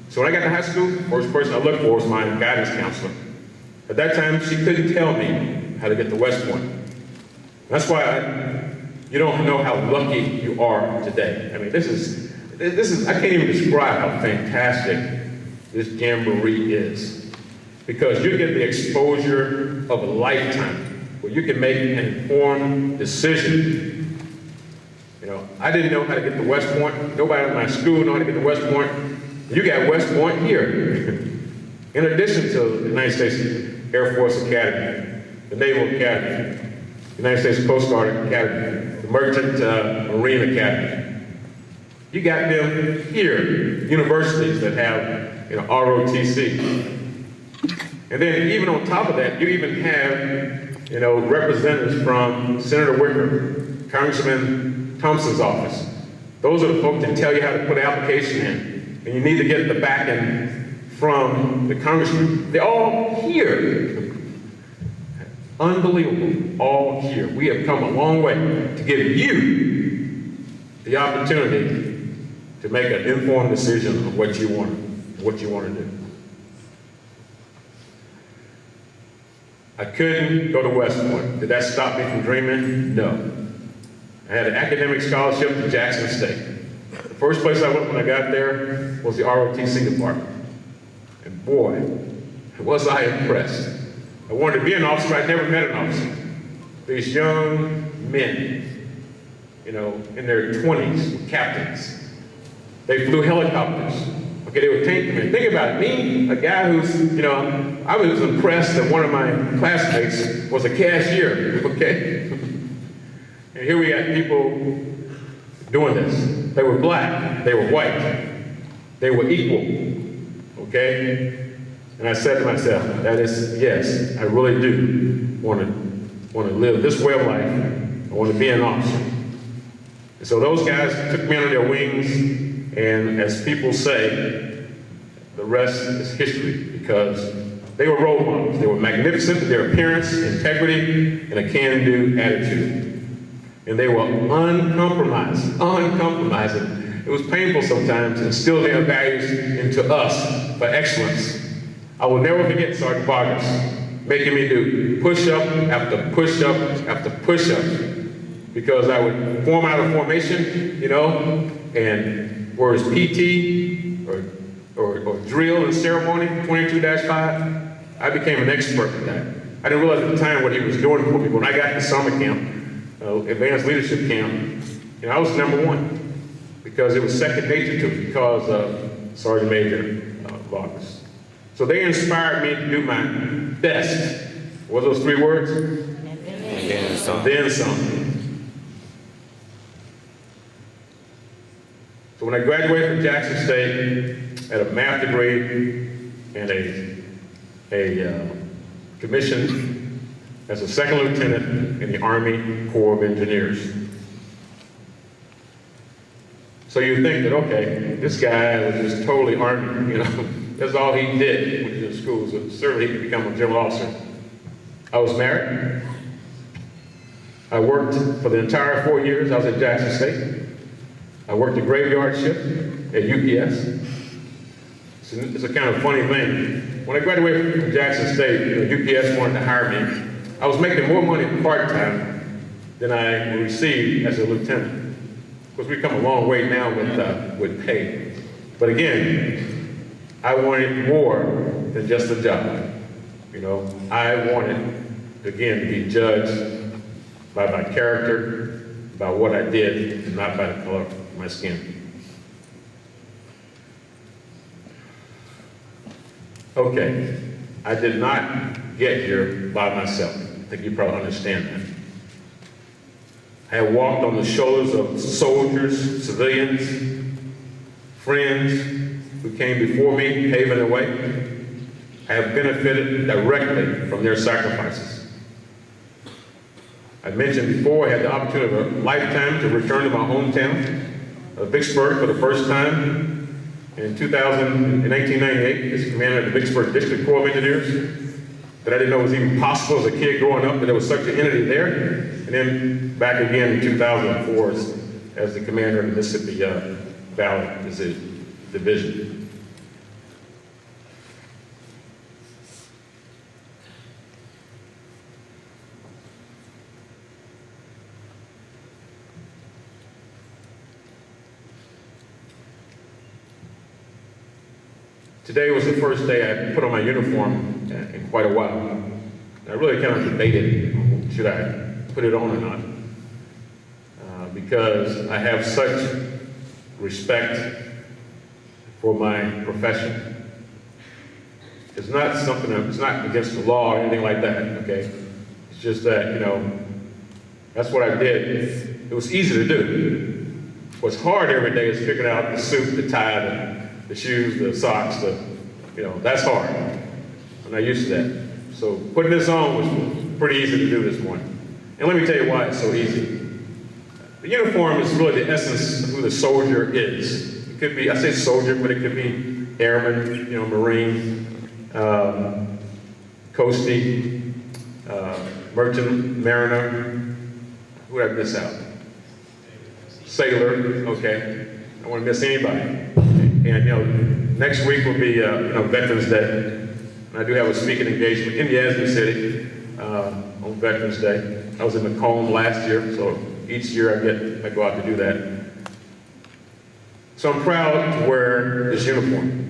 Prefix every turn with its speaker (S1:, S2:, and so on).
S1: So when I got to high school, the first person I looked for was my guidance counselor. At that time, she couldn't tell me how to get to West Point. That's why you don't know how lucky you are today. I mean, this is, I can't even describe how fantastic this Jamboree is. Because you get the exposure of a lifetime where you can make an informed decision. You know, I didn't know how to get to West Point. Nobody at my school knew how to get to West Point. You got West Point here. In addition to the United States Air Force Academy, the Naval Academy, the United States Coast Guard Academy, the Merchant Marine Academy. You got them here, universities that have, you know, ROTC. And then even on top of that, you even have, you know, representatives from Senator Wicker, Congressman Thompson's office. Those are the folks that tell you how to put an application in. And you need to get the backing from the congressman. They're all here. Unbelievable, all here. We have come a long way to give you the opportunity to make an informed decision of what you want to do. I couldn't go to West Point. Did that stop me from dreaming? No. I had an academic scholarship to Jackson State. The first place I went when I got there was the ROTC department. And boy, was I impressed. I wanted to be an officer, I'd never met an officer. These young men, you know, in their 20s, captains. They flew helicopters. Okay, they were tank men. Think about it, me, a guy who's, you know, I was impressed that one of my classmates was a cashier, okay? And here we got people doing this. They were black, they were white, they were equal, okay? And I said to myself, that is, yes, I really do want to live this way of life. I want to be an officer. And so those guys took me under their wings, and as people say, the rest is history, because they were role models. They were magnificent in their appearance, integrity, and a can-do attitude. And they were uncompromising. It was painful sometimes to instill their values into us for excellence. I will never forget Sergeant Vargas making me do push-up after push-up after push-up, because I would form out of formation, you know, and whereas PT or drill and ceremony, 22-5, I became an expert in that. I didn't realize at the time what he was doing for me. When I got to summer camp, advanced leadership camp, you know, I was number one, because it was second nature to me because of Sergeant Major Vargas. So they inspired me to do my best. What were those three words?
S2: And then some.
S1: Then some. So when I graduated from Jackson State, I had a math degree and a commission as a second lieutenant in the Army Corps of Engineers. So you think that, okay, this guy was just totally Army, you know, that's all he did when he was in school, so certainly he could become a general officer. I was married. I worked for the entire 4 years I was at Jackson State. I worked a graveyard shift at UPS. It's a kind of funny thing. When I graduated from Jackson State, you know, UPS wanted to hire me. I was making more money part-time than I received as a lieutenant. Of course, we've come a long way now with pay. But again, I wanted more than just a job. You know, I wanted, again, to be judged by my character, by what I did, and not by the color of my skin. Okay, I did not get here by myself. I think you probably understand that. I have walked on the shoulders of soldiers, civilians, friends who came before me, paving the way. I have benefited directly from their sacrifices. I mentioned before I had the opportunity of a lifetime to return to my hometown of Vicksburg for the first time in 1998 as commander of the Vicksburg District Corps of Engineers. That I didn't know was even possible as a kid growing up, that there was such an entity there. And then back again in 2004 as, as the commander of the Mississippi Valley Division. Today was the first day I put on my uniform in quite a while. I really kind of debated, should I put it on or not? Because I have such respect for my profession. It's not something it's not against the law or anything like that, okay? It's just that, you know, that's what I did. It was easy to do. What's hard every day is figuring out the suit, the tie, the shoes, the socks, you know, that's hard. I'm not used to that. So putting this on was pretty easy to do this morning. And let me tell you why it's so easy. The uniform is really the essence of who the soldier is. It could be, I say soldier, but it could be airman, you know, Marine, coastie, merchant, mariner. Who did I miss out? Sailor, okay. I don't want to miss anybody. And, you know, next week will be, you know, Veterans Day. And I do have a speaking engagement in Yazoo City on Veterans Day. I was in Macomb last year, so each year I go out to do that. So I'm proud to wear this uniform.